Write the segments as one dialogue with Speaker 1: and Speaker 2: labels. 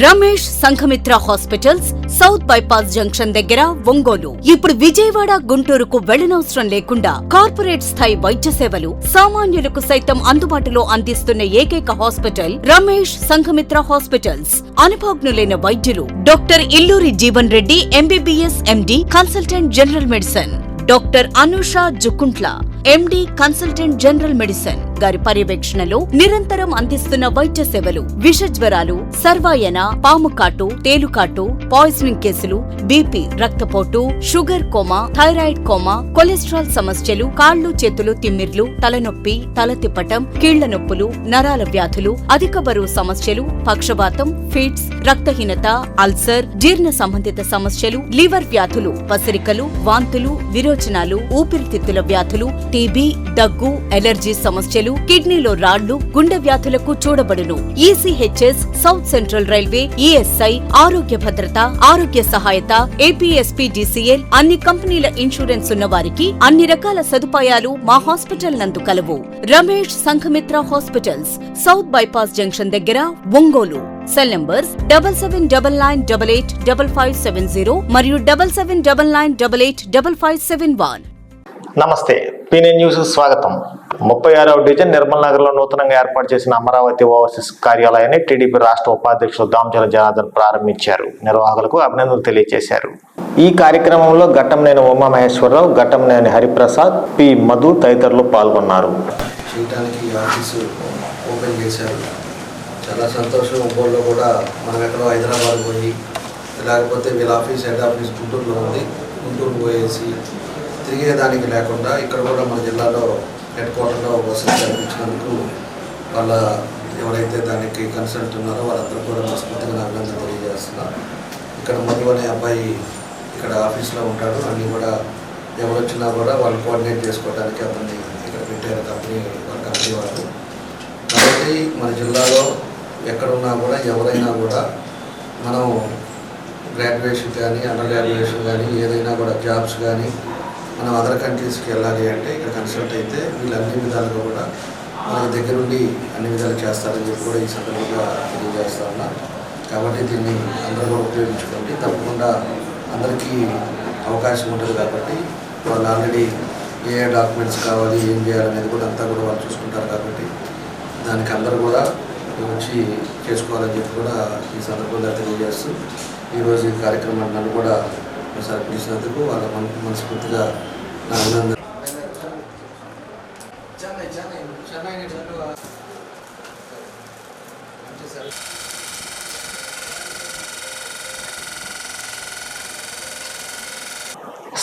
Speaker 1: Ramesh Sanghamitra hospitals, south bypass junction దగ్గర, ఒంగోలు. ఇప్పుడు విజయవాడ, గుంటూరుకు వెళ్లనవసరం లేకుండా కార్పొరేట్ స్థాయి వైద్య సేవలు సామాన్యులకు సైతం అందుబాటులో అందిస్తున్న ఏకైక హాస్పిటల్ రమేష్ సంఘమిత్ర హాస్పిటల్స్. అనుభవజ్ఞులైన వైద్యులు doctor Illuri Jeevan Reddy MBBS MD, consultant general medicine, doctor Anusha Jukuntla MD, consultant general medicine గారి పర్యవేక్షణలో నిరంతరం అందిస్తున్న వైద్య సేవలు విష జ్వరాలు, సర్వాయన, పాము కాటు, తేలుకాటు, పాయిజనింగ్ కేసులు, బీపీ, రక్తపోటు, sugar coma, thyroid coma, cholesterol సమస్యలు, కాళ్లు చేతులు తిమ్మిర్లు, తలనొప్పి, తల తిప్పటం, కీళ్ల నొప్పులు, నరాల వ్యాధులు, అధిక బరువు సమస్యలు, పక్షవాతం, ఫిట్స్, రక్తహీనత, అల్సర్, జీర్ణ సంబంధిత సమస్యలు, లివర్ వ్యాధులు, పసిరికలు, వాంతులు, విరోచనాలు, ఊపిరితిత్తుల వ్యాధులు, టీబీ, దగ్గు, ఎలర్జీ సమస్యలు, కిడ్నీలో రాళ్లు, గుండె వ్యాధులకు చూడబడును. ECHS, south central railway, ESI, Arogya Bhadrata, ఆరోగ్య సహాయత, ఏపీఎస్పీడీసీఎల్, అన్ని కంపెనీల ఇన్సూరెన్స్ ఉన్న వారికి అన్ని రకాల సదుపాయాలు మా హాస్పిటల్ నందు కలవు. Ramesh Sanghamitra hospitals, south bypass junction దగ్గర, ఒంగోలు. సెల్ నంబర్స్ 7799885570 మరియు 7799885571.
Speaker 2: నమస్తే, పీనే న్యూస్ స్వాగతం. 36వ డివిజన్ నిర్మల్ నగర్ లో నూతనంగా ఏర్పాటు చేసిన అమరావతి ఓవర్సీస్ కార్యాలయాన్ని టీడీపీ రాష్ట్ర ఉపాధ్యక్షులు దామచల జనార్దన్ ప్రారంభించారు. నిర్వాహకులకు అభినందనలు తెలియజేశారు. ఈ కార్యక్రమంలో ఘట్టంనేని ఉమామహేశ్వరరావు, ఘట్టంనేని హరిప్రసాద్, పి మధు తదితరులు పాల్గొన్నారు.
Speaker 3: చాలా సంతోషం. ఒంగోలులో కూడా మనం ఎక్కడో హైదరాబాద్ పోయి, లేకపోతే వీళ్ళ ఆఫీస్ హెడ్ ఆఫీస్ గుంటూరులో ఉంది, గుంటూరు పోయేసి తిరిగేదానికి లేకుండా ఇక్కడ కూడా మన జిల్లాలో హెడ్ క్వార్టర్లో వసతి కల్పించినందుకు వాళ్ళ ఎవరైతే దానికి కన్సల్ట్ ఉన్నారో వాళ్ళందరూ కూడా మనస్ఫూర్తిగా అభినందన తెలియజేస్తున్నారు. ఇక్కడ మధు అనే అబ్బాయి ఇక్కడ ఆఫీస్లో ఉంటాడు. అన్నీ కూడా ఎవరు వచ్చినా కూడా వాళ్ళు కోఆర్డినేట్ చేసుకోవడానికి అతన్ని ఇక్కడ పెట్టారు కంపెనీ వాళ్ళు. కాబట్టి మన జిల్లాలో ఎక్కడున్నా కూడా ఎవరైనా కూడా మనం గ్రాడ్యుయేషన్ కానీ, అండర్ గ్రాడ్యుయేషన్ కానీ, ఏదైనా కూడా జాబ్స్ కానీ మనం అదర్ కంట్రీస్కి వెళ్ళాలి అంటే ఇక్కడ కన్సల్ట్ అయితే వీళ్ళు అన్ని విధాలుగా కూడా మనకి దగ్గరుండి అన్ని విధాలు చేస్తారని చెప్పి కూడా ఈ సందర్భంగా తెలియజేస్తా ఉన్నా. కాబట్టి దీన్ని అందరూ కూడా ఉపయోగించుకోండి. తప్పకుండా అందరికీ అవకాశం ఉంటుంది. కాబట్టి వాళ్ళు ఆల్రెడీ ఏ డాక్యుమెంట్స్ కావాలి, ఏం చేయాలనేది కూడా అంతా కూడా వాళ్ళు చూసుకుంటారు. కాబట్టి దానికి అందరూ కూడా వచ్చి చేసుకోవాలని చెప్పి కూడా ఈ సందర్భంగా తెలియజేస్తూ ఈరోజు ఈ కార్యక్రమాన్ని నన్ను కూడా ఒకసారి పిలిచినందుకు వాళ్ళ మనస్ఫూర్తిగా నా అభినందన.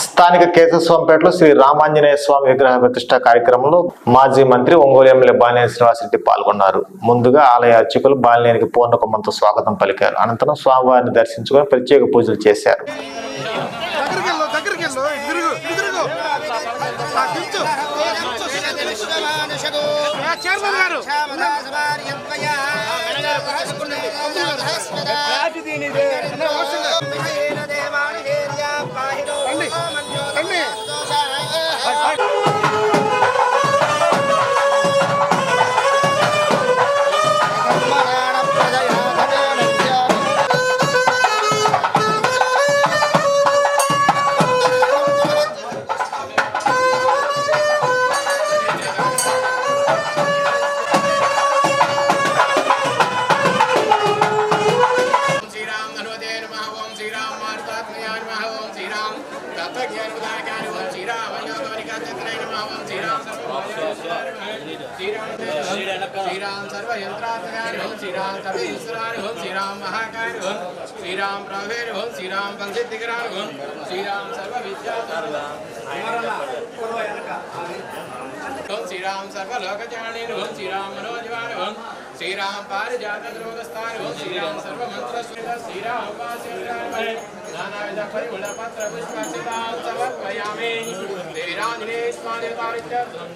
Speaker 2: స్థానిక కేశవస్వామిపేటలో శ్రీ రామాంజనేయ స్వామి విగ్రహ ప్రతిష్ఠ కార్యక్రమంలో మాజీ మంత్రి, ఒంగోలు ఎమ్మెల్యే బాలినేని శ్రీనివాసరెడ్డి పాల్గొన్నారు. ముందుగా ఆలయ అర్చకులు బాలినేనికి పూర్ణకుమంతో స్వాగతం పలికారు. అనంతరం స్వామివారిని దర్శించుకొని ప్రత్యేక పూజలు చేశారు.
Speaker 4: श्रीराम सर्वयंत्रात्मकारि ओम श्रीराम सर्वेश्वरारि ओम श्रीराम महाकारि ओम श्रीराम प्रभेरि ओम श्रीराम पंचसिद्धिकरारि ओम श्रीराम सर्वविद्याधर ओम श्रीराम सर्वलोकजानिनि ओम श्रीराम मनोजवानि ओम श्रीराम पारिजातद्रोगस्थानि ओम श्रीराम सर्वमन्त्रस्मित श्रीराम उपास्यकारि नानाविध परिमलपत्र पुष्पसितां समर्पयामि देवीराञ्जनेय स्वामिदेवतारित्यर्थम्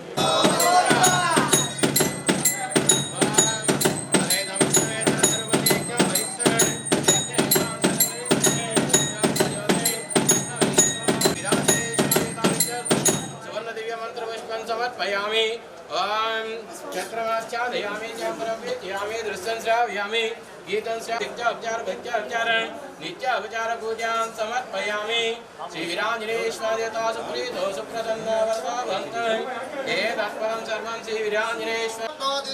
Speaker 4: समर्पयामि। ओम चक्रवाचादयामि चक्रवेदयामि दृश्यं श्रावयामि गीतं नित्योपचार भक्त्योपचार नित्योपचार पूजां समर्पयामि श्रीवीराञ्जनेश्वरदेवता सुप्रीतो सुप्रसन्न वरदो भवन्तु हे तत्परं सर्वं श्रीवीराञ्जनेश्वर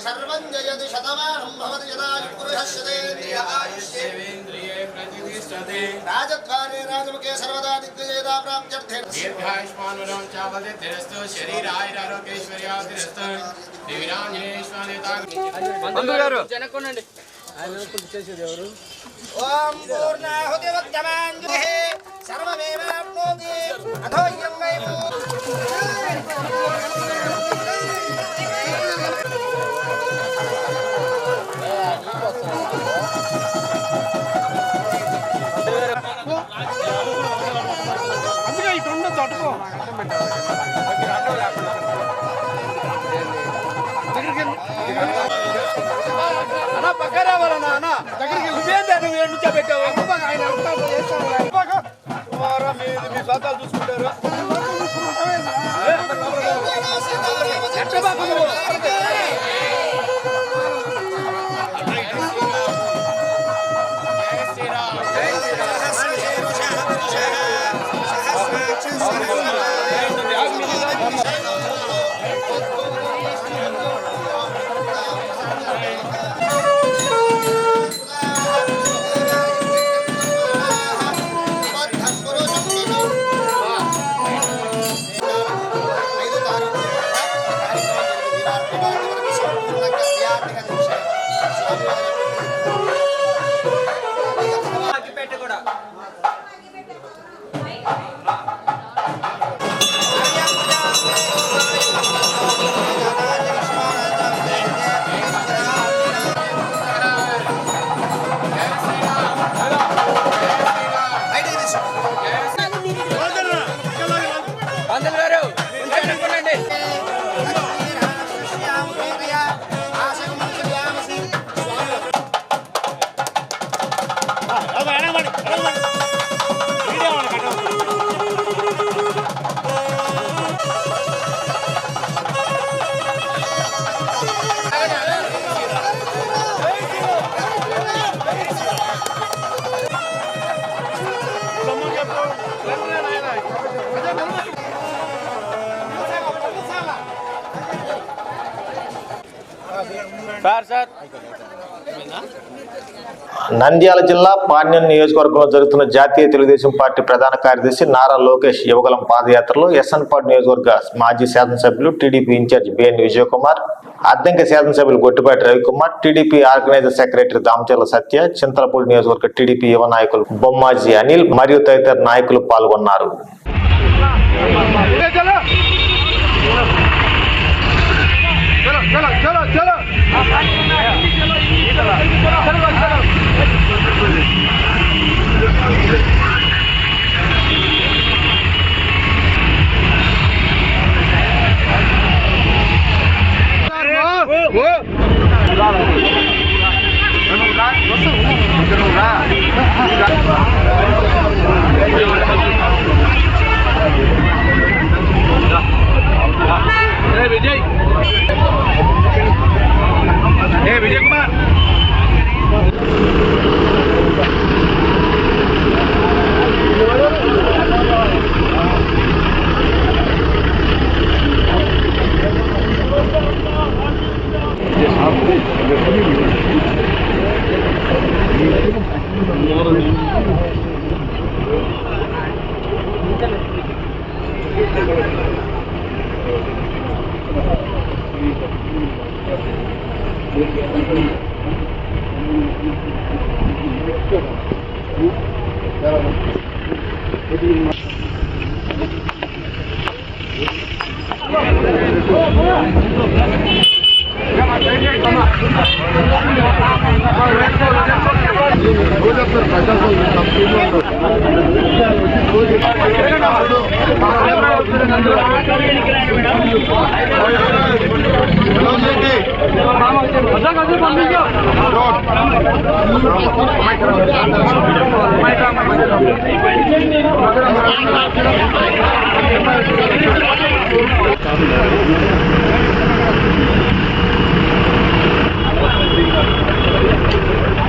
Speaker 5: सर्वं जयति शतमानं भवति यदा पुरुषस्यतेन्द्रिय
Speaker 4: आयुष्येवेन्द्रिये प्रतिष्ठते
Speaker 5: राजद्वारे राजमुखे सर्वदा दिग्विजयता प्राप्त्यर्थे
Speaker 4: दीर्घायुष्मानुरं च वदतिरस्तु शरीरायुरारोग्यैश्वर्यादिरस्तु श्रीवीराञ्जनेश्वरदेवता जनकोనండి ఆయన చేసేది ఎవరు
Speaker 5: ఓం పూర్ణాహుతివత్తమాంజుః సర్వమేవాప్నోతి అథోయం వై
Speaker 4: అందుకే ఇటు ఉండొచ్చు అటుకో అన్న పక్క రావాలన్నా అన్న దగ్గరికి నువ్వేందా నువ్వు ఏడు నుంచో పెట్టావు ఆయన మీ సొంతాలు చూసుకుంటారు
Speaker 2: నంద్యాల జిల్లా పాణ్యం నియోజకవర్గంలో జరుగుతున్న జాతీయ తెలుగుదేశం పార్టీ ప్రధాన కార్యదర్శి నారా లోకేష్ యువగలం పాదయాత్రలో ఎస్ఎన్పాడ్ నియోజకవర్గ మాజీ శాసనసభ్యులు TDP in charge B N Vijayakumar, Addanki శాసనసభ్యులు Gottipati Ravikumar, TDP organiser secretary Damacharla Satya, Chintalapudi నియోజకవర్గ టీడీపీ యువ నాయకులు బొమ్మాజీ అనిల్ మరియు తదితర నాయకులు పాల్గొన్నారు.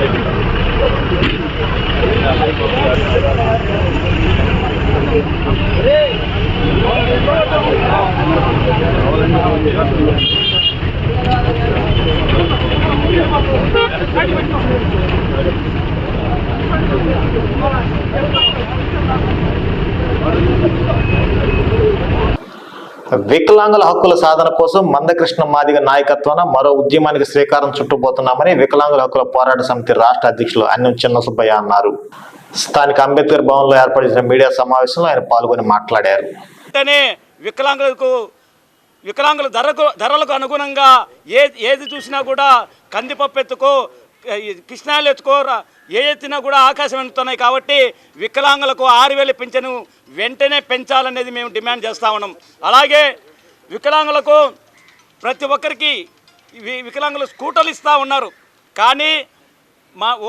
Speaker 5: Thank you.
Speaker 2: వికలాంగుల హక్కుల సాధన కోసం మందకృష్ణ మాదిగ నాయకత్వాన మరో ఉద్యమానికి శ్రీకారం చుట్టబోతున్నామని వికలాంగుల హక్కుల పోరాట సమితి రాష్ట్ర అధ్యక్షులు అన్నం చిన్న సుబ్బయ్య అన్నారు. స్థానిక అంబేద్కర్ భవన్లో ఏర్పాటు చేసిన మీడియా సమావేశంలో ఆయన పాల్గొని మాట్లాడారు.
Speaker 6: వికలాంగుల ధరలకు అనుగుణంగా ఏది చూసినా కూడా కందిపప్పు ఎత్తుకో కృష్ణాలు ఎత్తుకో ఏ ఎత్తినా కూడా ఆకాశం వెళ్తున్నాయి. కాబట్టి వికలాంగులకు 6,000 పింఛను వెంటనే పెంచాలనేది మేము డిమాండ్ చేస్తూ ఉన్నాం. అలాగే వికలాంగులకు ప్రతి ఒక్కరికి వికలాంగులు స్కూటర్లు ఇస్తూ ఉన్నారు. కానీ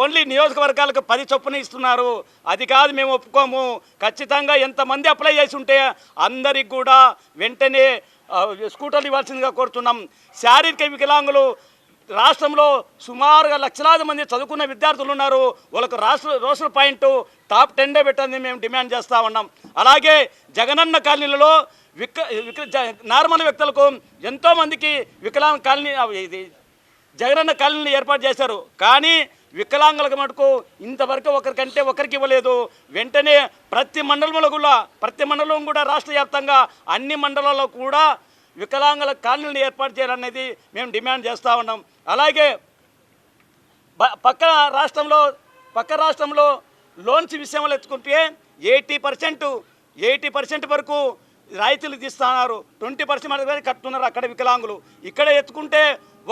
Speaker 6: ఓన్లీ నియోజకవర్గాలకు 10 చొప్పున ఇస్తున్నారు. అది కాదు, మేము ఒప్పుకోము. ఖచ్చితంగా ఎంతమంది అప్లై చేసి ఉంటే అందరికి కూడా వెంటనే స్కూటర్లు ఇవ్వాల్సిందిగా కోరుతున్నాం. శారీరక వికలాంగులు రాష్ట్రంలో సుమారుగా లక్షలాది మంది చదువుకున్న విద్యార్థులు ఉన్నారు. వాళ్ళకు రోషల్ పాయింట్ టాప్ 10 పెట్టని మేము డిమాండ్ చేస్తూ ఉన్నాం. అలాగే జగనన్న కాలనీలలో నార్మల్ వ్యక్తులకు ఎంతోమందికి వికలాంగ కాలనీ జగనన్న కాలనీని ఏర్పాటు చేశారు. కానీ వికలాంగులకు మటుకు ఇంతవరకు ఒకరికంటే ఒకరికి ఇవ్వలేదు. వెంటనే ప్రతి మండలం కూడా రాష్ట్ర వ్యాప్తంగా అన్ని మండలాల్లో కూడా వికలాంగుల కాలనీలను ఏర్పాటు చేయాలనేది మేము డిమాండ్ చేస్తూ ఉన్నాం. అలాగే పక్క రాష్ట్రంలో లోన్స్ విషయంలో ఎత్తుకుంటే 80% వరకు రాయితీలు తీస్తున్నారు. 20% కట్టున్నారు అక్కడ వికలాంగులు. ఇక్కడ ఎత్తుకుంటే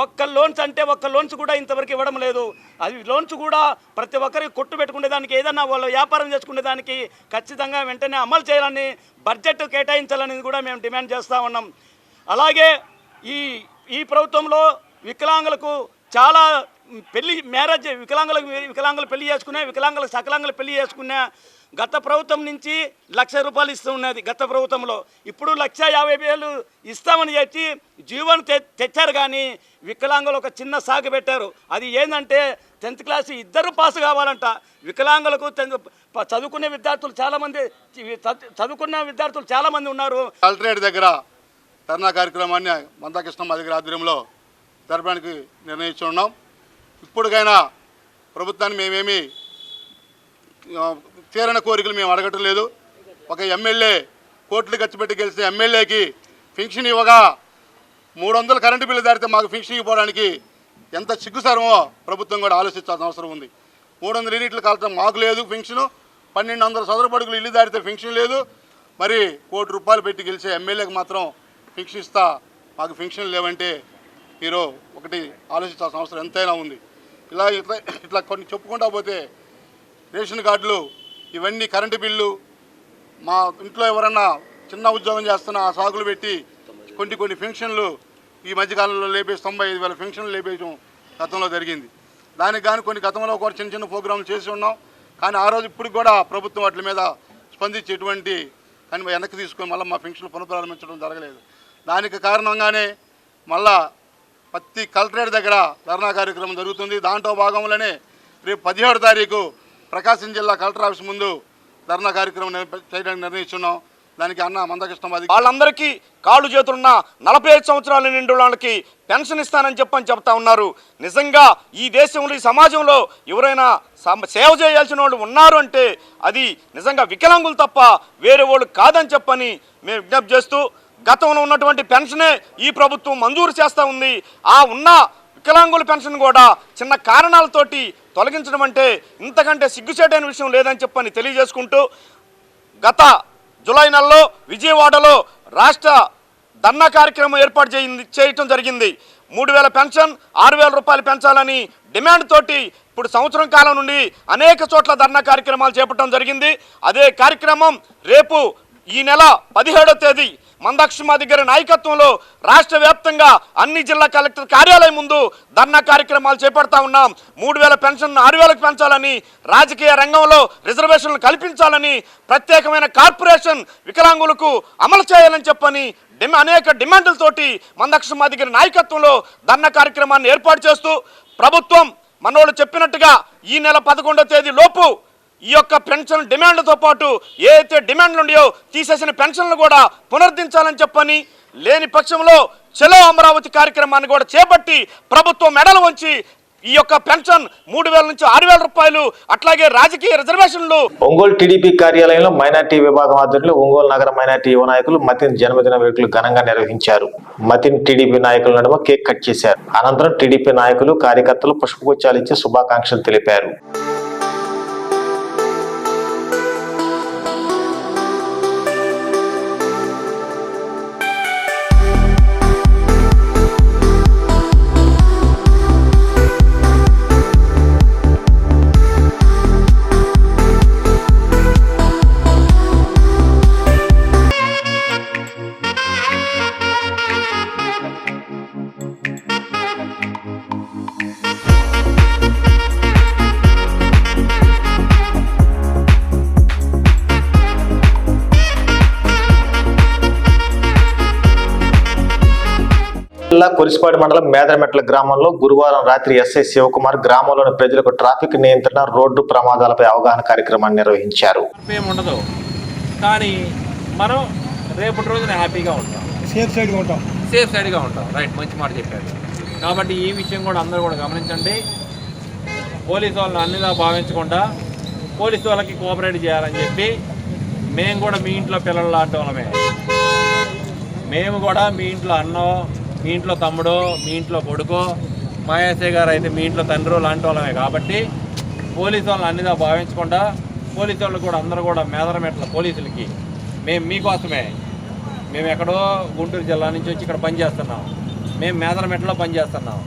Speaker 6: ఒక్క లోన్స్ కూడా ఇంతవరకు ఇవ్వడం లేదు. అది లోన్స్ కూడా ప్రతి ఒక్కరికి కొట్టు పెట్టుకునేదానికి, ఏదన్నా వాళ్ళు వ్యాపారం చేసుకునేదానికి ఖచ్చితంగా వెంటనే అమలు చేయాలని, బడ్జెట్ కేటాయించాలని కూడా మేము డిమాండ్ చేస్తూ ఉన్నాం. అలాగే ఈ ప్రభుత్వంలో వికలాంగులకు చాలా వికలాంగులు పెళ్లి చేసుకునే సకలాంగులు పెళ్లి చేసుకునే గత ప్రభుత్వం నుంచి ₹1,00,000 ఇస్తూ ఉన్నది. గత ప్రభుత్వంలో ఇప్పుడు 1,50,000 ఇస్తామని చెప్పి జీవోను తెచ్చారు. కానీ వికలాంగులు ఒక చిన్న సాగు పెట్టారు. అది ఏంటంటే 10th క్లాస్ ఇద్దరు పాస్ కావాలంట. వికలాంగులకు చదువుకున్న విద్యార్థులు చాలామంది ఉన్నారు.
Speaker 7: కలెక్టరేట్ దగ్గర ధర్నా కార్యక్రమాన్ని మందకృష్ణ మాదిగ ఆధ్వర్యంలో జరపడానికి నిర్ణయించున్నాం. ఇప్పటికైనా ప్రభుత్వాన్ని మేమేమి తీరని కోరికలు మేము అడగటం లేదు. ఒక ఎమ్మెల్యే కోట్లు ఖర్చు పెట్టి గెలిచిన ఎమ్మెల్యేకి పెన్షన్ ఇవ్వగా 300 కరెంటు బిల్లు దాటితే మాకు పెన్షన్ ఇవ్వడానికి ఎంత సిగ్గుసరమో ప్రభుత్వం కూడా ఆలోచించాల్సిన అవసరం ఉంది. 300 యూనిట్లు కాల్చడం మాకు లేదు పెన్షను. 1,200 చదరపు అడుగులు ఇల్లు దాటితే పెన్షన్ లేదు. మరి ₹1,00,00,000 పెట్టి గెలిచే ఎమ్మెల్యేకి మాత్రం పెన్షన్ ఇస్తా మాకు పెన్షన్ లేవంటే మీరు ఒకటి ఆలోచించాల్సిన అవసరం ఎంతైనా ఉంది. ఇట్లా కొన్ని చెప్పుకుంటా పోతే రేషన్ కార్డులు, ఇవన్నీ కరెంటు బిల్లు, మా ఇంట్లో ఎవరన్నా చిన్న ఉద్యోగం చేస్తున్న ఆ సాగులు పెట్టి కొన్ని పెన్షన్లు ఈ మధ్యకాలంలో లేపేసి 95,000 పెన్షన్లు లేపేయడం గతంలో జరిగింది. దానికి కానీ కొన్ని గతంలో కూడా చిన్న ప్రోగ్రాంలు చేసి ఉన్నాం. కానీ ఆ రోజు ఇప్పుడు కూడా ప్రభుత్వం వాటి మీద స్పందించేటువంటి కానీ వెనక్కి తీసుకొని మళ్ళీ మా పెన్షన్లు పునఃప్రారంభించడం జరగలేదు. దానికి కారణంగానే మళ్ళా ప్రతి కలెక్టరేట్ దగ్గర ధర్నా కార్యక్రమం జరుగుతుంది. దాంట్లో భాగంలోనే రేపు 17వ తారీఖు ప్రకాశం జిల్లా కలెక్టర్ ఆఫీస్ ముందు ధర్నా కార్యక్రమం చేయడానికి నిర్ణయిస్తున్నాం. దానికి అన్న మందకృష్ణ మాదిగ
Speaker 6: వాళ్ళందరికీ కాళ్ళు చేతులున్న 45 సంవత్సరాల నిండు వాళ్ళకి పెన్షన్ ఇస్తానని చెప్తా ఉన్నారు. నిజంగా ఈ దేశంలో, ఈ సమాజంలో ఎవరైనా సేవ చేయాల్సిన వాళ్ళు ఉన్నారు అంటే అది నిజంగా వికలాంగులు తప్ప వేరే వాళ్ళు కాదని చెప్పని మేము విజ్ఞప్తి చేస్తూ, గతంలో ఉన్నటువంటి పెన్షనే ఈ ప్రభుత్వం మంజూరు చేస్తూ ఉంది. ఆ ఉన్న వికలాంగుల పెన్షన్ కూడా చిన్న కారణాలతోటి తొలగించడం అంటే ఇంతకంటే సిగ్గుచేటైన విషయం లేదని చెప్పని తెలియజేసుకుంటూ, గత జూలై నెలలో విజయవాడలో రాష్ట్ర ధర్నా కార్యక్రమం ఏర్పాటు చేయటం జరిగింది. 3,000 పెన్షన్, ₹6,000 పెంచాలని డిమాండ్ తోటి ఇప్పుడు సంవత్సరం కాలం నుండి అనేక చోట్ల ధర్నా కార్యక్రమాలు చేపట్టడం జరిగింది. అదే కార్యక్రమం రేపు ఈ నెల 17వ తేదీ మందకృష్ణ మాదిగ నాయకత్వంలో రాష్ట్ర వ్యాప్తంగా అన్ని జిల్లా కలెక్టర్ కార్యాలయం ముందు ధర్నా కార్యక్రమాలు చేపడతా ఉన్నాం. 3,000 పెన్షన్ 6,000 పెంచాలని, రాజకీయ రంగంలో రిజర్వేషన్లు కల్పించాలని, ప్రత్యేకమైన కార్పొరేషన్ వికలాంగులకు అమలు చేయాలని చెప్పని అనేక డిమాండ్లతోటి మందకృష్ణ మాదిగ నాయకత్వంలో ధర్నా కార్యక్రమాన్ని ఏర్పాటు చేస్తూ, ప్రభుత్వం మనోళ్ళు చెప్పినట్టుగా ఈ నెల 11వ తేదీ లోపు ఈ యొక్క పెన్షన్ డిమాండ్లతో పాటు ఏ అయితే డిమాండ్లు ఉన్నాయో తీసేసిన పెన్షన్లు కూడా పునరుద్ధరించాలని చెప్పని, లేని పక్షంలో చలో అమరావతి కార్యక్రమాన్ని కూడా చేపట్టి ప్రభుత్వం మెడలు వంచి ఈ యొక్క పెన్షన్ 3,000 నుంచి 6,000 రూపాయలు, అట్లాగే రాజకీయ రిజర్వేషన్లు.
Speaker 2: ఒంగోలు టీడీపీ కార్యాలయంలో మైనార్టీ విభాగం ఆధ్వర్యంలో ఒంగోలు నగర మైనార్టీ యువ నాయకులు మతిన్ జన్మదిన వేడుకలు ఘనంగా నిర్వహించారు. మతిన్ టీడీపీ నాయకుల నడుమ కేక్ కట్ చేశారు. అనంతరం టీడీపీ నాయకులు కార్యకర్తలు పుష్పగుచ్చాలు ఇచ్చి శుభాకాంక్షలు తెలిపారు. జిల్లా కొలిసిపాడు మండలం మేదరమెట్ల గ్రామంలో గురువారం రాత్రి ఎస్ఐ శివకుమార్ గ్రామంలోని ప్రజలకు ట్రాఫిక్ నియంత్రణ, రోడ్డు ప్రమాదాలపై అవగాహన కార్యక్రమాన్ని నిర్వహించారు.
Speaker 8: ఉండదు కానీ మనం రేపటి రోజున హ్యాపీగా ఉంటాం, సేఫ్ సైడ్గా ఉంటాం. రైట్, మంచి మాట చెప్పారు. కాబట్టి ఈ విషయం కూడా అందరూ కూడా గమనించండి. పోలీసు వాళ్ళని అన్నిలా భావించకుండా పోలీసు వాళ్ళకి కోఆపరేట్ చేయాలని చెప్పి మేము కూడా మీ ఇంట్లో పిల్లలు లాంటి వాళ్ళమే. మేము కూడా మీ ఇంట్లో అన్నో, మీ ఇంట్లో తమ్ముడో, మీ ఇంట్లో కొడుకో, మా ఎస్ఐ గారు అయితే మీ ఇంట్లో తండ్రి లాంటి వాళ్ళమే. కాబట్టి పోలీసు వాళ్ళని అన్నిదా భావించకుండా పోలీసు వాళ్ళు కూడా అందరూ కూడా మేదరమెట్ల పోలీసులకి మేము మీకోసమే, మేము ఎక్కడో గుంటూరు జిల్లా నుంచి వచ్చి ఇక్కడ పనిచేస్తున్నాం, మేము మేదరమెట్లో పనిచేస్తున్నాం.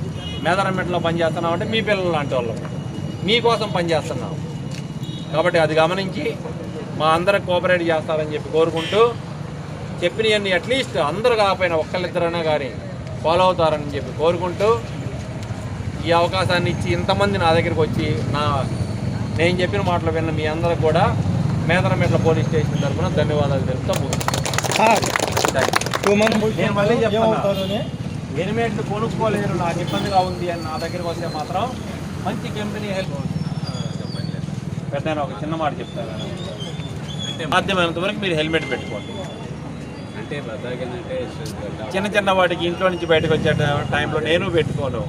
Speaker 8: మేదరమెట్లో పనిచేస్తున్నాం అంటే మీ పిల్లలు లాంటి వాళ్ళం, మీకోసం పనిచేస్తున్నాం. కాబట్టి అది గమనించి మా అందరికి కోఆపరేట్ చేస్తారని చెప్పి కోరుకుంటూ, చెప్పినవన్నీ అట్లీస్ట్ అందరూ కాకపోయినా ఒక్కళ్ళిద్దరైనా కానీ ఫాలో అవుతారని చెప్పి కోరుకుంటూ, ఈ అవకాశాన్ని ఇచ్చి ఇంతమంది నా దగ్గరికి వచ్చి నేను చెప్పిన మాటలు విన్న మీ అందరికి కూడా మేదరమెట్ల పోలీస్ స్టేషన్ తరఫున ధన్యవాదాలు తెలుపుతూ నేను మళ్ళీ చెప్తాను, హెల్మెట్లు కొనుక్కోలేరు, నాకు ఇబ్బందిగా ఉంది అని నా దగ్గరికి వస్తే మాత్రం మంచి కంపెనీ హెల్ప్ పెట్టాను. ఒక చిన్న మాట చెప్తాను, అంటే సాధ్యమైనంత వరకు మీరు హెల్మెట్ పెట్టుకోండి. అంటే చిన్న చిన్న వాటికి ఇంట్లో నుంచి బయటకు వచ్చే టైంలో నేను పెట్టుకోను,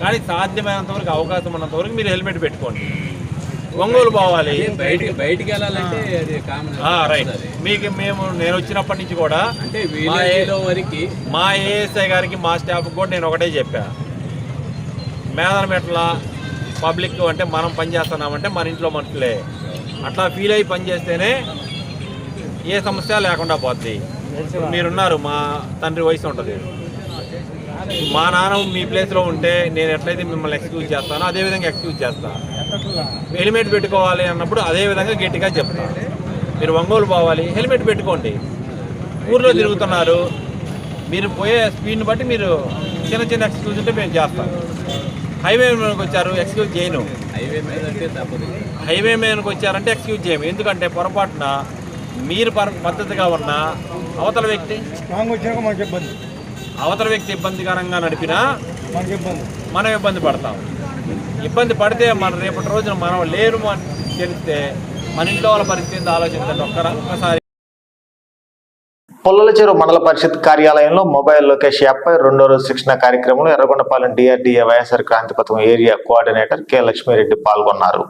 Speaker 8: కానీ సాధ్యమైనంత వరకు అవకాశం ఉన్నంత వరకు మీరు హెల్మెట్ పెట్టుకోండి. ఒంగోలు పోవాలి, బయటికి వెళ్ళాలంటే రైట్. మీకు నేను వచ్చినప్పటి నుంచి కూడా అంటే మా ఏఎస్ఐ గారికి, మా స్టాఫ్ కూడా నేను ఒకటే చెప్పా, మేదరమెట్ల పబ్లిక్ అంటే మనం పనిచేస్తున్నామంటే మన ఇంట్లో మనుషులే, అట్లా ఫీల్ అయ్యి పనిచేస్తేనే ఏ సమస్య లేకుండా పోద్ది. మీరున్నారు, మా తండ్రి వయసు ఉంటుంది, మా నాన్న మీ ప్లేస్లో ఉంటే నేను ఎట్లయితే మిమ్మల్ని ఎక్స్క్యూజ్ చేస్తానో అదేవిధంగా ఎక్స్క్యూజ్ చేస్తాను. హెల్మెట్ పెట్టుకోవాలి అన్నప్పుడు అదేవిధంగా గట్టిగా చెప్తాను. మీరు ఒంగోలు పోవాలి, హెల్మెట్ పెట్టుకోండి. ఊర్లో తిరుగుతున్నారు, మీరు పోయే స్పీడ్ని బట్టి మీరు చిన్న చిన్న ఎక్స్క్యూజ్ ఉంటే మేము చేస్తాం. హైవే మీదకి వచ్చారు, ఎక్స్క్యూజ్ చేయను. హైవే మీదకి వచ్చారంటే ఎక్స్క్యూజ్ చేయము. ఎందుకంటే పొరపాటున మీరు పద్ధతిగా ఉన్న అవతల వ్యక్తి ఇబ్బందికరంగా నడిపినా మనం ఇబ్బంది పడతాం. ఇబ్బంది పడితే మన రేపటి రోజున మనం లేరు అని తెలిస్తే మన ఇంట్లో వాళ్ళ పరిస్థితి ఆలోచించండి ఒక్కసారి.
Speaker 2: పుల్లల చెరువు మండల పరిషత్ కార్యాలయంలో మొబైల్ లొకేష్ యాప్పై 2వ రోజు శిక్షణ కార్యక్రమంలో ఎర్రగొండపాలెం డిఆర్డీఏ వైఎస్ఆర్ క్రాంతి పథకం ఏరియా కోఆర్డినేటర్ కె లక్ష్మీరెడ్డి పాల్గొన్నారు.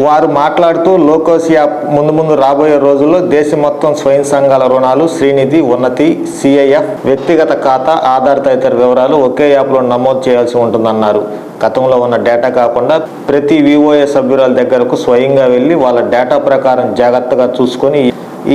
Speaker 2: వారు మాట్లాడుతూ లోకేష్ యాప్ ముందు రాబోయే రోజుల్లో దేశం మొత్తం స్వయం సంఘాల రుణాలు, శ్రీనిధి, ఉన్నతి, సిఐఎఫ్, వ్యక్తిగత ఖాతా, ఆధార్ తదితర వివరాలు ఒకే యాప్లో నమోదు చేయాల్సి ఉంటుందన్నారు. గతంలో ఉన్న డేటా కాకుండా ప్రతి విఓఏ సభ్యురాల దగ్గరకు స్వయంగా వెళ్లి వాళ్ళ డేటా ప్రకారం జాగ్రత్తగా చూసుకొని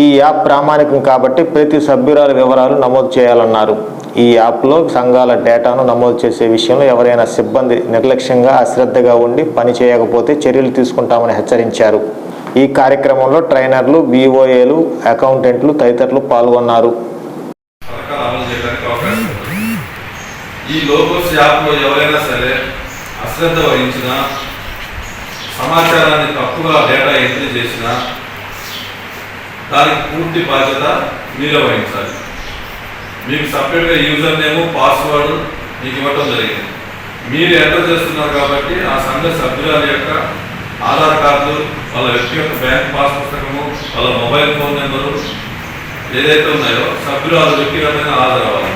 Speaker 2: ఈ యాప్ ప్రామాణికం కాబట్టి ప్రతి సభ్యురాల వివరాలు నమోదు చేయాలన్నారు. ఈ యాప్లో సంఘాల డేటాను నమోదు చేసే విషయంలో ఎవరైనా సిబ్బంది నిర్లక్ష్యంగా, అశ్రద్ధగా ఉండి పని చేయకపోతే చర్యలు తీసుకుంటామని హెచ్చరించారు. ఈ కార్యక్రమంలో ట్రైనర్లు, విఓఏలు, అకౌంటెంట్లు తదితరులు పాల్గొన్నారు.
Speaker 9: ఈ లోగోస్ యాప్లో ఎవరైనా సరే అశ్రద్ధ వహించినా, సమాచారాన్ని తప్పుగా డేటా ఎంట్రీ చేసినా దానికి పూర్తి బాధ్యత మీరే వహించాలి. మీకు సపరేట్గా యూజర్ నేము, పాస్వర్డ్ మీకు ఇవ్వడం జరిగింది. మీరు ఎంటర్ చేస్తున్నారు కాబట్టి ఆ సంఘ సభ్యురాల యొక్క ఆధార్ కార్డు, వాళ్ళ వ్యక్తిగత బ్యాంక్ పాస్ పుస్తకము, వాళ్ళ మొబైల్ ఫోన్ నెంబరు ఏదైతే ఉన్నాయో సభ్యురాలు వ్యక్తిగతంగా హాజరవ్వాలి.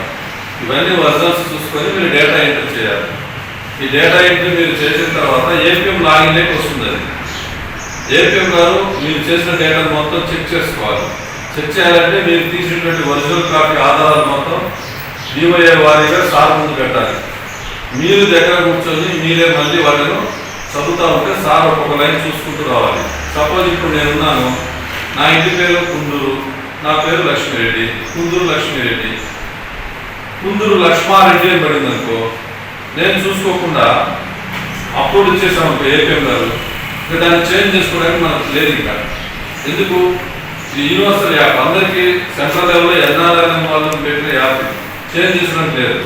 Speaker 9: ఇవన్నీ ఒరిజినల్స్ చూసుకొని మీరు డేటా ఎంట్రీ చేయాలి. ఈ డేటా ఎంట్రీ మీరు చేసిన తర్వాత ఏపీఎం లాగిన్లోకి వస్తుంది. అది ఏపీఎం గారు మీరు చేసిన డేటాను మొత్తం చెక్ చేసుకోవాలి. చెక్ చేయాలంటే మీరు తీసినటువంటి ఒరిజినల్ కాపీ ఆధారాలు మొత్తం డివైఏ వారీగా సార్ ముందు పెట్టాలి. మీరు దగ్గర కూర్చొని మీరే మళ్ళీ వాళ్ళను చదువుతూ ఉంటే సార్ ఒక్కొక్క లైన్ చూసుకుంటూ రావాలి. సపోజ్ ఇప్పుడు నేనున్నాను, నా ఇంటి పేరు కుందూరు, నా పేరు లక్ష్మీరెడ్డి, కుందూరు లక్ష్మీరెడ్డి, కుందూరు లక్ష్మారెడ్డి అని పడింది అనుకో, నేను చూసుకోకుండా అప్లోడ్ ఇచ్చేసాను అనుకో ఏపీఎం గారు, ఇంకా దాన్ని చేంజ్ చేసుకోవడానికి మనకు లేదు. ఇంకా ఎందుకు? ఇది యూనివర్సల్ యాప్, అందరికీ సెంట్రల్ లెవెల్లో ఎన్ఆర్ఎల్ఎం వాళ్ళని పెట్టిన యాప్, చేంజ్ చేసినట్టు లేదు.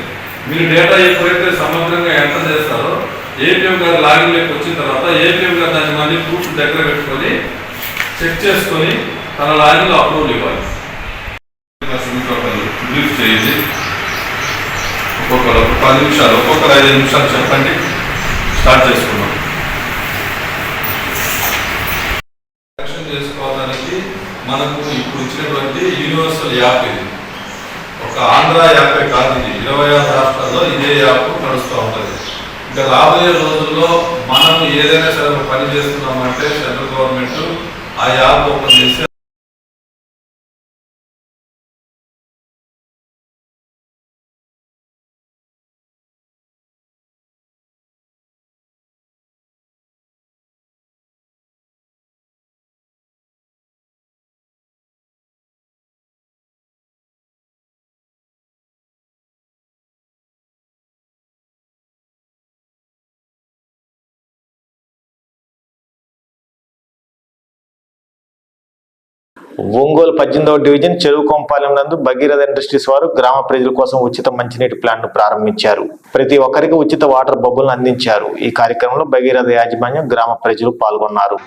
Speaker 9: మీరు డేటా ఎప్పుడైతే సమగ్రంగా ఎంటర్ చేస్తారో ఏపీఎం గారు లాగిన్లోకి వచ్చిన తర్వాత ఏపీఎం గారు దాన్ని మళ్ళీ ప్రూఫ్ దగ్గర పెట్టుకొని చెక్ చేసుకొని తన లాగిన్లో అప్రూవల్ ఇవ్వాలి. బ్రీఫ్ చేయండి, ఒక్కొక్కరు 10 నిమిషాలు, ఒక్కొక్కరు 5 నిమిషాలు చెప్పండి. స్టార్ట్ చేసుకున్నాం. యాక్షన్ చేసుకోవడానికి మనకు ఇప్పుడు ఇచ్చినటువంటి యూనివర్సల్ యాప్ ఇది. ఒక ఆంధ్ర యాపే కాదు, ఇది 26 రాష్ట్రాల్లో ఇదే యాప్ నడుస్తూ ఉంటుంది. ఇంకా రాబోయే రోజుల్లో మనం ఏదైనా సరే పని చేస్తున్నామంటే సెంట్రల్ గవర్నమెంట్ ఆ యాప్ ఓపెన్ చేసి
Speaker 2: ఒంగోలు 18వ డివిజన్ చెరువుకొంపాలెం నందు భగీరథ ఇండస్ట్రీస్ వారు గ్రామ ప్రజల కోసం ఉచిత మంచినీటి ప్లాంట్ ను ప్రారంభించారు. ప్రతి ఒక్కరికి ఉచిత వాటర్ బబ్బులను అందించారు. ఈ కార్యక్రమంలో భగీరథ యాజమాన్యం, గ్రామ ప్రజలు పాల్గొన్నారు.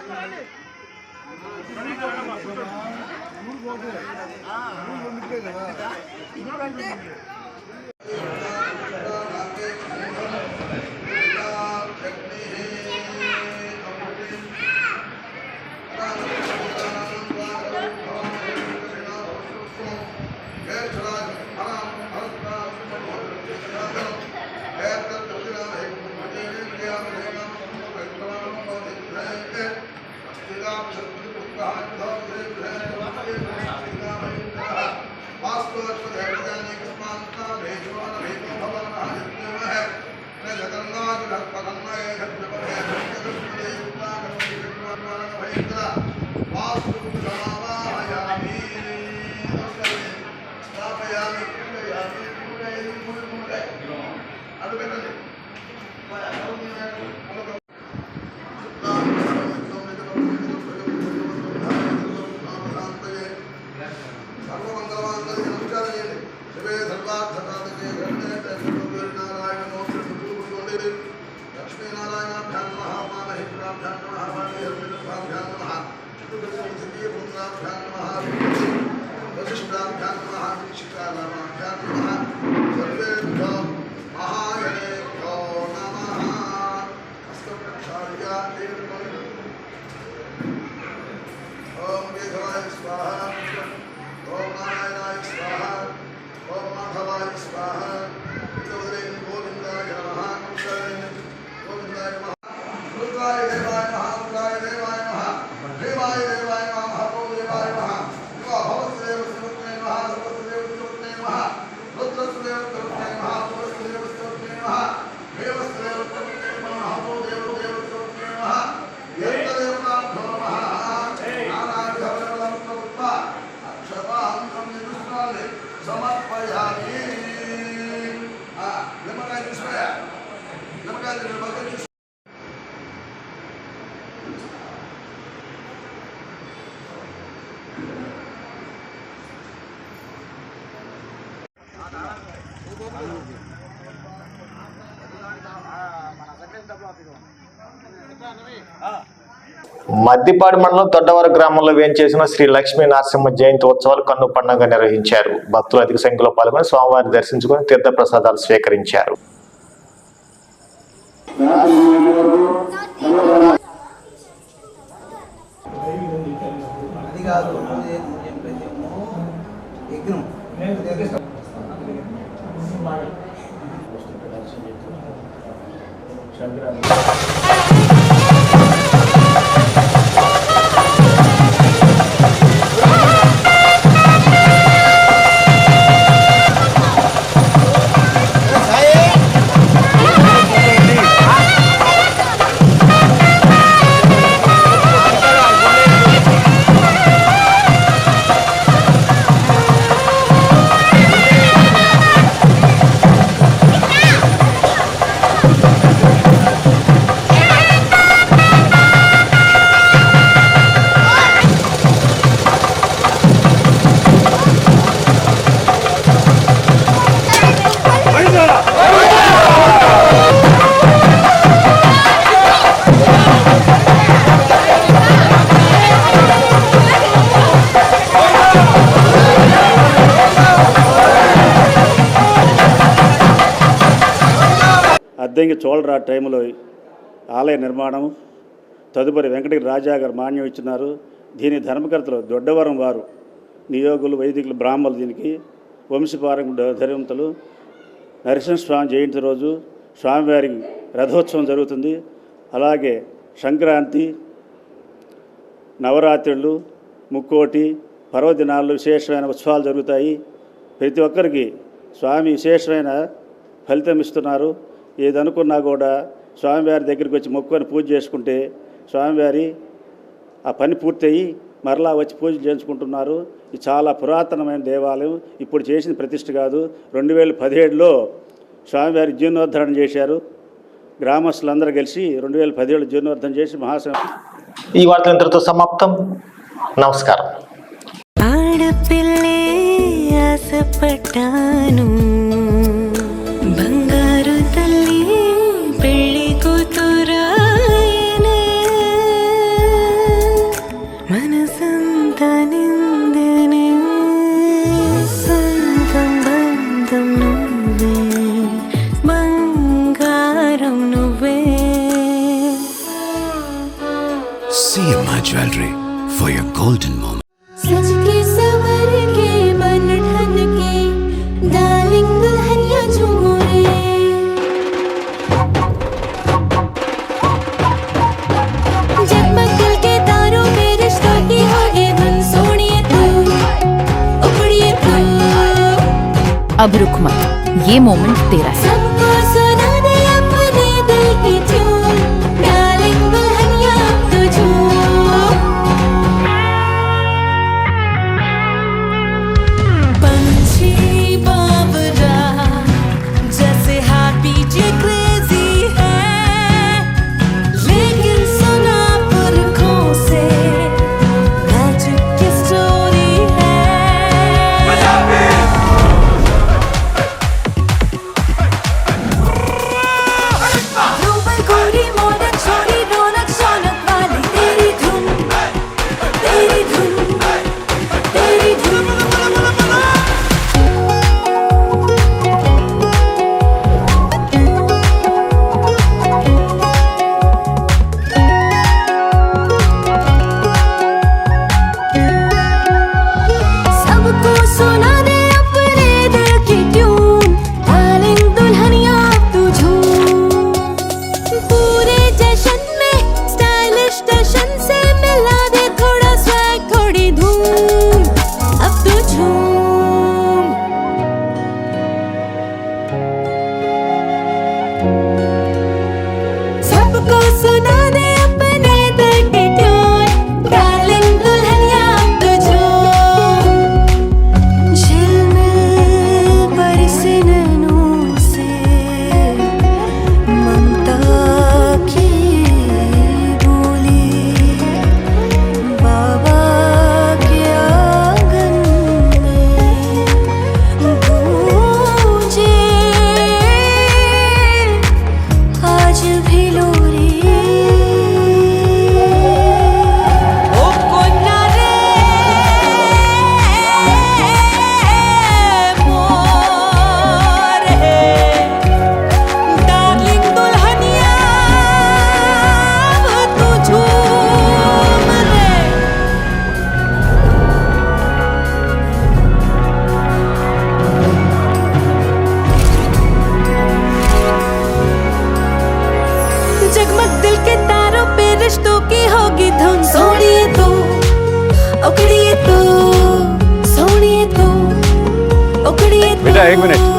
Speaker 2: మద్దిపాడు మండలం దొడ్డవర గ్రామంలో వేంచేసిన శ్రీ లక్ష్మీ నరసింహ జయంతి ఉత్సవాలు కన్ను పండుగ నిర్వహించారు. భక్తులు అధిక సంఖ్యలో పాల్గొని స్వామివారిని దర్శించుకుని తీర్థ ప్రసాదాలు స్వీకరించారు.
Speaker 10: అద్దంకి చోళరాజు టైంలో ఆలయ నిర్మాణం, తదుపరి వెంకటగిరి రాజా గారు మాన్యం ఇచ్చినారు. దీని ధర్మకర్తలు దొడ్డవరం వారు, నియోగులు, వైదికులు, బ్రాహ్మణులు దీనికి వంశపారంపర్య ధర్మంతులు. నరసింహస్వామి జయంతి రోజు స్వామివారి రథోత్సవం జరుగుతుంది. అలాగే సంక్రాంతి, నవరాత్రులు, ముక్కోటి, పర్వదినాల్లో విశేషమైన ఉత్సవాలు జరుగుతాయి. ప్రతి ఒక్కరికి స్వామి విశేషమైన ఫలితం ఇస్తున్నారు. ఏదనుకున్నా కూడా స్వామివారి దగ్గరికి వచ్చి మొక్కుకొని పూజ చేసుకుంటే స్వామివారి ఆ పని పూర్తయి మరలా వచ్చి పూజ చేయించుకుంటున్నారు. ఇది చాలా పురాతనమైన దేవాలయం. ఇప్పుడు చేసిన ప్రతిష్ఠ కాదు. 2017లో స్వామివారి జీర్ణోద్ధరణ చేశారు. గ్రామస్తులందరూ కలిసి 2017 జీర్ణోద్ధరణ చేసి
Speaker 2: ఈ వార్తలు ఇంతటితో సమాప్తం. నమస్కారం.
Speaker 11: ఆడపిల్లే ఆశపడ్డాను, బంగారు తల్లి పెళ్లి కూతురాయనే, మనసంతా నిందనే, సొంతం బంధం నువ్వే, బంగారం నువ్వే.
Speaker 12: CMI Jewelry for your golden moment.
Speaker 11: सज के सवर के बन ठन के डार्लिंग दुल्हनिया झूमे, जगमग दिल के तारों में रिश्तों की होगी धुन, सोनिए तू उखड़िए तू,
Speaker 1: अब रुक मत, ये मोमेंट तेरा है.
Speaker 11: सबको सुना दे अपने दिल की ट्यून, डार्लिंग दुल्हनिया अब तो झूम. पंछी बावरा जैसे हार्ट बीटे क्रेजी है, लेकिन सुना पुरखों से मैजिक की स्टोरी है. धुन सोनिए तू उकड़िए तू सोनिए तू उकड़िए तू।
Speaker 13: बेटा एक मिनट